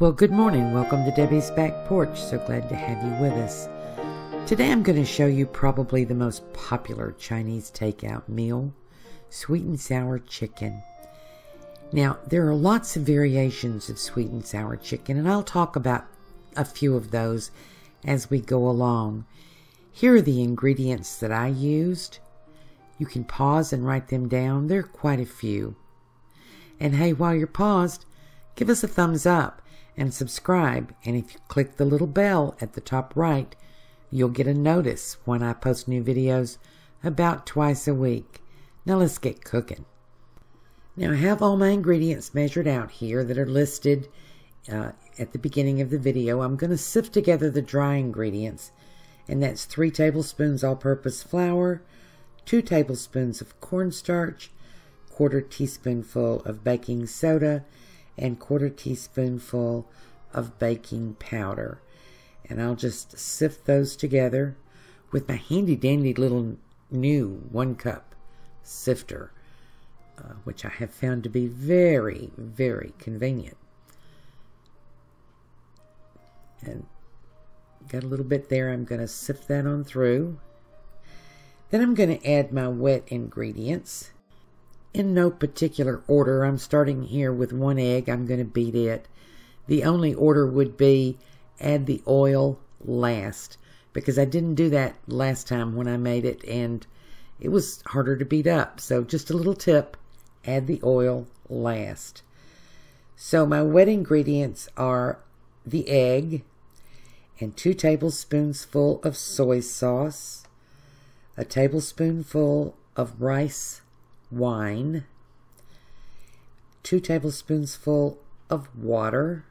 Well, good morning. Welcome to Debbie's Back Porch. So glad to have you with us. Today I'm going to show you probably the most popular Chinese takeout meal, sweet and sour chicken. Now, there are lots of variations of sweet and sour chicken, and I'll talk about a few of those as we go along. Here are the ingredients that I used. You can pause and write them down. There are quite a few. And hey, while you're paused, give us a thumbs up and subscribe, and if you click the little bell at the top right, you'll get a notice when I post new videos about twice a week. Now let's get cooking. Now I have all my ingredients measured out here that are listed at the beginning of the video. I'm going to sift together the dry ingredients, and that's 3 tablespoons all-purpose flour, 2 tablespoons of cornstarch, 1/4 teaspoonful of baking soda, and 1/4 teaspoonful of baking powder. And I'll just sift those together with my handy dandy little new 1 cup sifter, which I have found to be very, very convenient. And got a little bit there. I'm going to sift that on through. Then I'm going to add my wet ingredients. In no particular order. I'm starting here with 1 egg. I'm going to beat it. The only order would be add the oil last, because I didn't do that last time when I made it and it was harder to beat up. So just a little tip, add the oil last. So my wet ingredients are the egg and 2 tablespoons full of soy sauce, a tablespoonful of rice wine, 2 tablespoons full of water.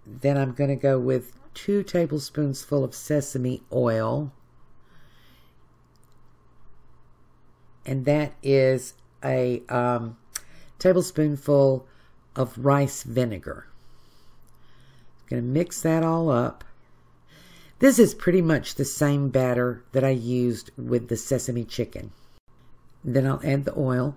Then I'm going to go with 2 tablespoons full of sesame oil, and that is a tablespoonful of rice vinegar. I'm going to mix that all up. This is pretty much the same batter that I used with the sesame chicken. Then I'll add the oil.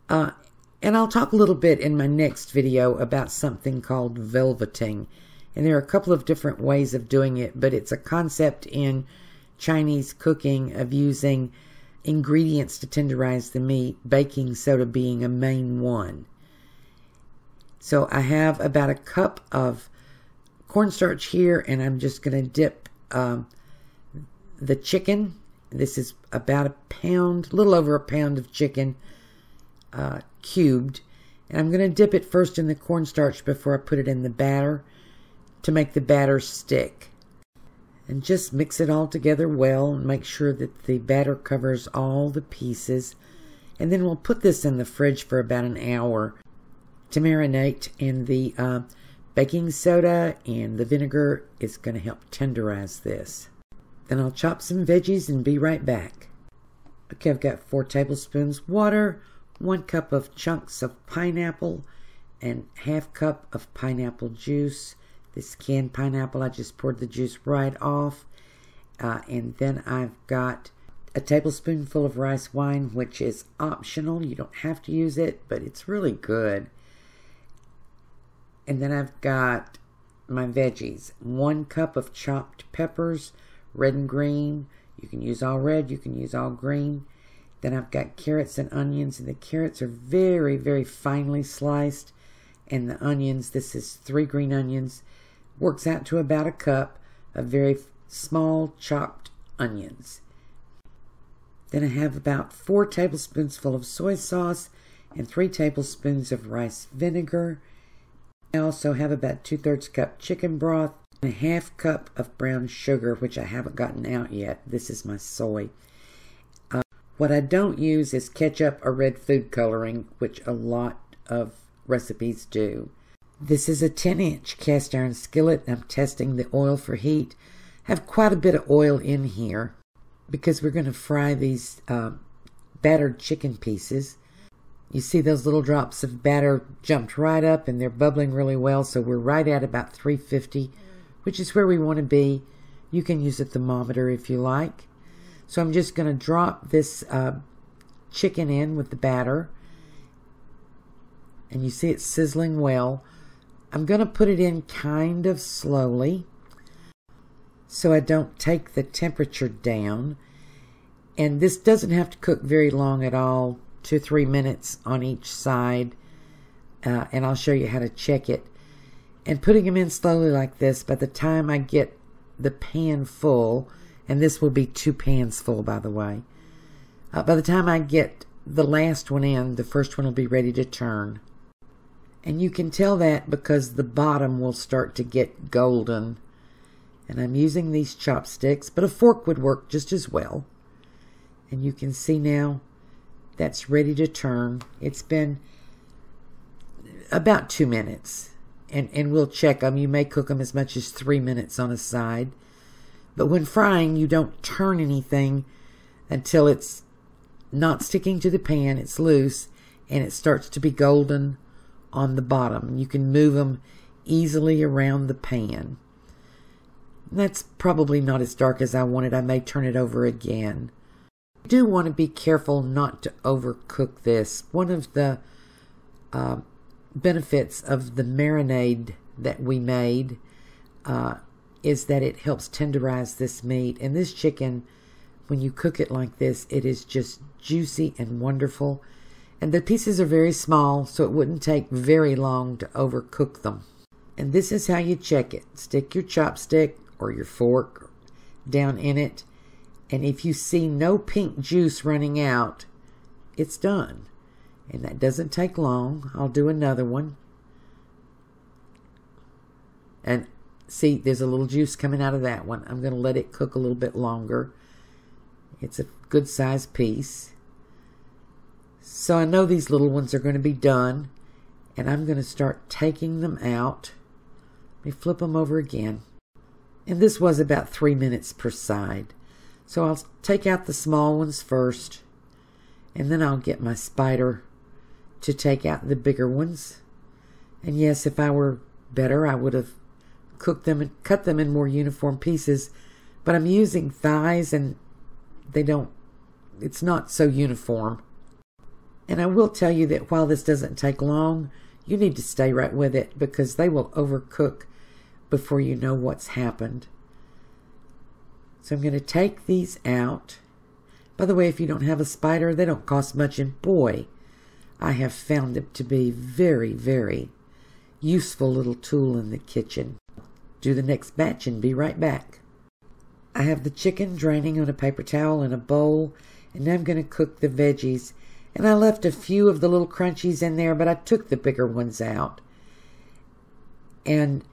And I'll talk a little bit in my next video about something called velveting. And there are a couple of different ways of doing it, but it's a concept in Chinese cooking of using ingredients to tenderize the meat, baking soda being a main one. So I have about a cup of cornstarch here, and I'm just going to dip the chicken. This is about a pound, a little over a pound of chicken cubed, and I'm going to dip it first in the cornstarch before I put it in the batter to make the batter stick. And just mix it all together well and make sure that the batter covers all the pieces, and then we'll put this in the fridge for about an hour to marinate, and the baking soda and the vinegar is going to help tenderize this. Then I'll chop some veggies and be right back. Okay, I've got 4 tablespoons water, 1 cup of chunks of pineapple, and 1/2 cup of pineapple juice. This canned pineapple, I just poured the juice right off. And then I've got a tablespoonful of rice wine, which is optional. You don't have to use it, but it's really good. And then I've got my veggies. 1 cup of chopped peppers, red and green. You can use all red, you can use all green. Then I've got carrots and onions, and the carrots are very, very finely sliced. And the onions, this is 3 green onions, works out to about a cup of very small chopped onions. Then I have about 4 tablespoons full of soy sauce and 3 tablespoons of rice vinegar. I also have about 2/3 cup chicken broth and a 1/2 cup of brown sugar, which I haven't gotten out yet. This is my soy. What I don't use is ketchup or red food coloring, which a lot of recipes do. This is a 10-inch cast iron skillet. I'm testing the oil for heat. I have quite a bit of oil in here because we're going to fry these battered chicken pieces. You see those little drops of batter jumped right up, and they're bubbling really well, so we're right at about 350, which is where we want to be. You can use a thermometer if you like. So I'm just going to drop this chicken in with the batter, and you see it's sizzling well. I'm going to put it in kind of slowly so I don't take the temperature down. And this doesn't have to cook very long at all, 2 or 3 minutes on each side. And I'll show you how to check it. And putting them in slowly like this, by the time I get the pan full, and this will be 2 pans full, by the way. By the time I get the last one in, the first one will be ready to turn. And you can tell that because the bottom will start to get golden. And I'm using these chopsticks, but a fork would work just as well. And you can see now that's ready to turn. It's been about 2 minutes. And we'll check them. You may cook them as much as 3 minutes on a side. But when frying, you don't turn anything until it's not sticking to the pan, it's loose, and it starts to be golden on the bottom. You can move them easily around the pan. That's probably not as dark as I wanted. I may turn it over again. You do want to be careful not to overcook this. One of the benefits of the marinade that we made is that it helps tenderize this meat. And this chicken, when you cook it like this, it is just juicy and wonderful. And the pieces are very small, so it wouldn't take very long to overcook them. And this is how you check it. Stick your chopstick or your fork down in it. And if you see no pink juice running out, it's done. And that doesn't take long. I'll do another one. And see, there's a little juice coming out of that one. I'm going to let it cook a little bit longer. It's a good sized piece. So I know these little ones are going to be done. And I'm going to start taking them out. Let me flip them over again. And this was about 3 minutes per side. So I'll take out the small ones first. And then I'll get my spider to take out the bigger ones. And yes, if I were better, I would have cooked them and cut them in more uniform pieces. But I'm using thighs and it's not so uniform. And I will tell you that while this doesn't take long, you need to stay right with it because they will overcook before you know what's happened. So I'm going to take these out. By the way, if you don't have a spider, they don't cost much, and boy, I have found them to be very, very useful little tool in the kitchen. Do the next batch and be right back. I have the chicken draining on a paper towel in a bowl, and now I'm going to cook the veggies. And I left a few of the little crunchies in there, but I took the bigger ones out. And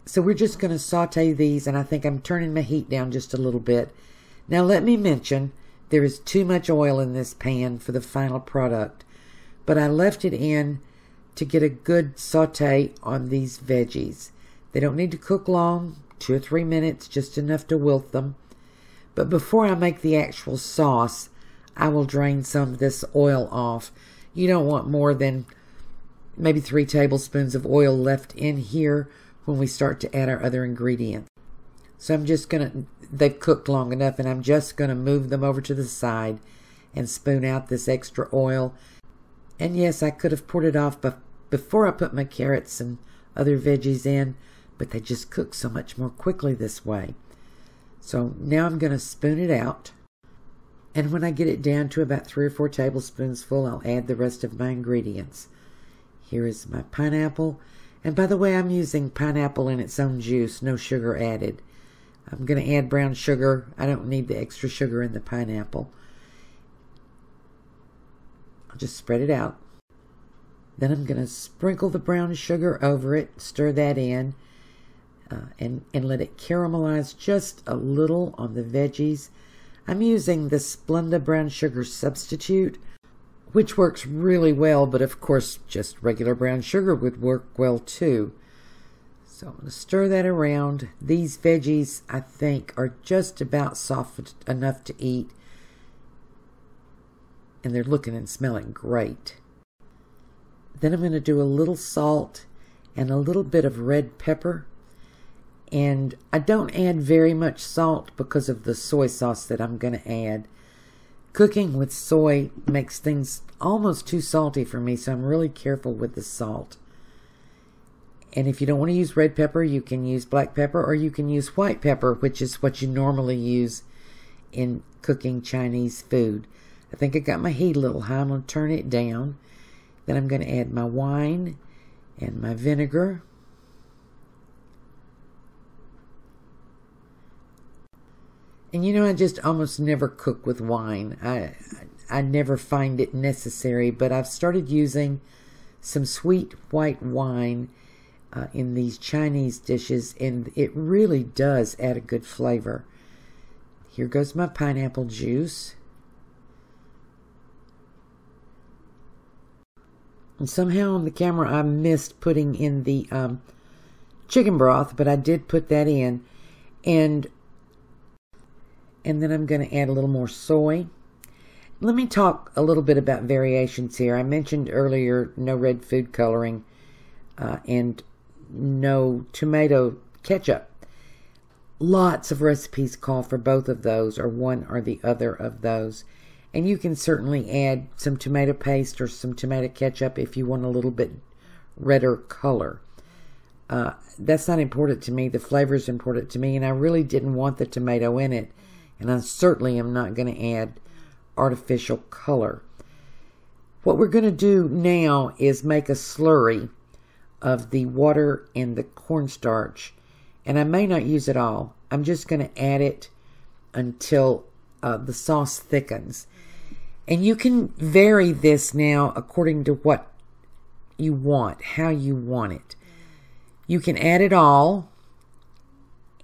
so we're just going to saute these, and I think I'm turning my heat down just a little bit. Now let me mention, there is too much oil in this pan for the final product, but I left it in to get a good saute on these veggies. They don't need to cook long, 2 or 3 minutes, just enough to wilt them. But before I make the actual sauce, I will drain some of this oil off. You don't want more than maybe 3 tablespoons of oil left in here when we start to add our other ingredients. So I'm just going to, they've cooked long enough, and I'm just going to move them over to the side and spoon out this extra oil. And yes, I could have poured it off before I put my carrots and other veggies in, but they just cook so much more quickly this way. So now I'm going to spoon it out. And when I get it down to about 3 or 4 tablespoons full, I'll add the rest of my ingredients. Here is my pineapple. And by the way, I'm using pineapple in its own juice, no sugar added. I'm going to add brown sugar. I don't need the extra sugar in the pineapple. I'll just spread it out. Then I'm going to sprinkle the brown sugar over it, stir that in, and let it caramelize just a little on the veggies. I'm using the Splenda brown sugar substitute, which works really well, but of course just regular brown sugar would work well too. So I'm going to stir that around. These veggies, I think, are just about soft enough to eat, and they're looking and smelling great. Then I'm going to do a little salt and a little bit of red pepper. And I don't add very much salt because of the soy sauce that I'm going to add. Cooking with soy makes things almost too salty for me, so I'm really careful with the salt. And if you don't want to use red pepper, you can use black pepper, or you can use white pepper, which is what you normally use in cooking Chinese food. I think I got my heat a little high. I'm going to turn it down. Then I'm going to add my wine and my vinegar. And you know, I just almost never cook with wine. I never find it necessary, but I've started using some sweet white wine in these Chinese dishes, and it really does add a good flavor. Here goes my pineapple juice. And somehow on the camera I missed putting in the chicken broth, but I did put that in. And then I'm going to add a little more soy. Let me talk a little bit about variations here. I mentioned earlier no red food coloring and no tomato ketchup. Lots of recipes call for both of those, or one or the other of those. And you can certainly add some tomato paste or some tomato ketchup if you want a little bit redder color. That's not important to me. The flavor is important to me, and I really didn't want the tomato in it. And I certainly am not going to add artificial color. What we're going to do now is make a slurry of the water and the cornstarch. And I may not use it all. I'm just going to add it until the sauce thickens. And you can vary this now according to what you want, how you want it. You can add it all,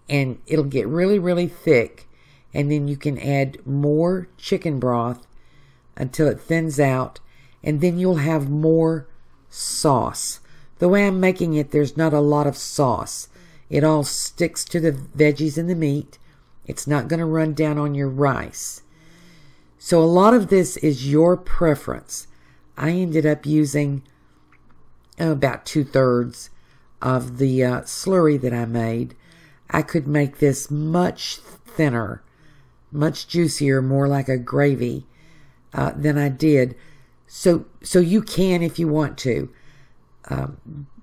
and it'll get really, really thick. And then you can add more chicken broth until it thins out, and then you'll have more sauce. The way I'm making it, there's not a lot of sauce. It all sticks to the veggies and the meat. It's not going to run down on your rice. So a lot of this is your preference. I ended up using about 2/3 of the slurry that I made. I could make this much thinner, much juicier, more like a gravy than I did. So you can if you want to.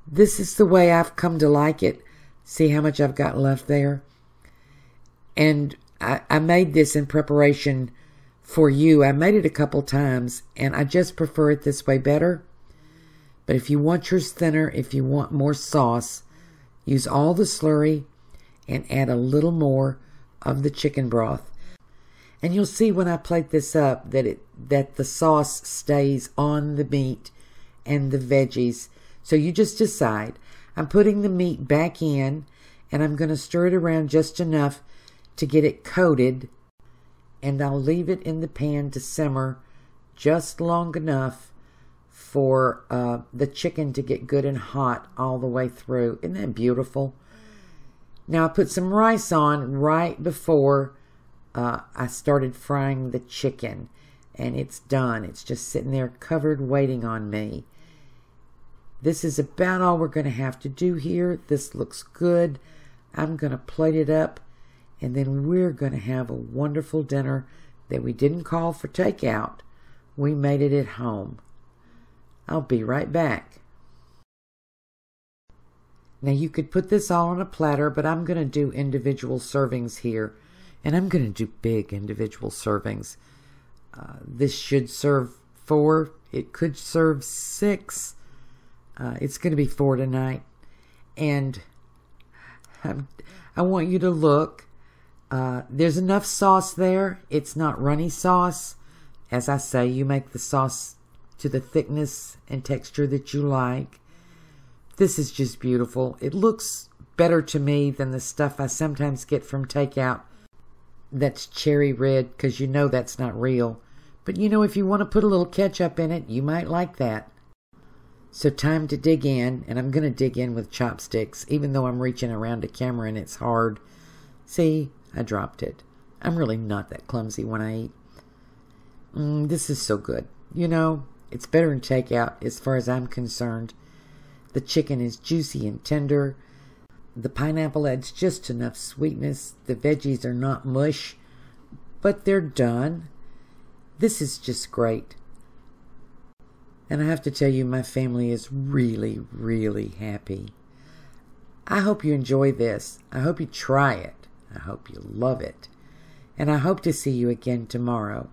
This is the way I've come to like it. See how much I've got left there? And I made this in preparation for you. I made it a couple times, and I just prefer it this way better. But if you want yours thinner, if you want more sauce, use all the slurry and add a little more of the chicken broth. And you'll see when I plate this up that the sauce stays on the meat and the veggies. So you just decide. I'm putting the meat back in, and I'm going to stir it around just enough to get it coated, and I'll leave it in the pan to simmer just long enough for the chicken to get good and hot all the way through. Isn't that beautiful? Now I put some rice on right before I started frying the chicken, and it's done. It's just sitting there covered, waiting on me. This is about all we're going to have to do here. This looks good. I'm going to plate it up, and then we're going to have a wonderful dinner that we didn't call for takeout. We made it at home. I'll be right back. Now you could put this all on a platter, but I'm going to do individual servings here. And I'm going to do big individual servings. This should serve 4. It could serve 6. It's going to be 4 tonight. And I want you to look. There's enough sauce there. It's not runny sauce. As I say, you make the sauce to the thickness and texture that you like. This is just beautiful. It looks better to me than the stuff I sometimes get from takeout that's cherry red, because you know that's not real. But you know, if you want to put a little ketchup in it, you might like that. So time to dig in, and I'm going to dig in with chopsticks, even though I'm reaching around a camera and it's hard. See, I dropped it. I'm really not that clumsy when I eat. This is so good. You know, it's better than takeout as far as I'm concerned. The chicken is juicy and tender. The pineapple adds just enough sweetness. The veggies are not mush, but they're done. This is just great. And I have to tell you, my family is really, really happy. I hope you enjoy this. I hope you try it. I hope you love it. And I hope to see you again tomorrow.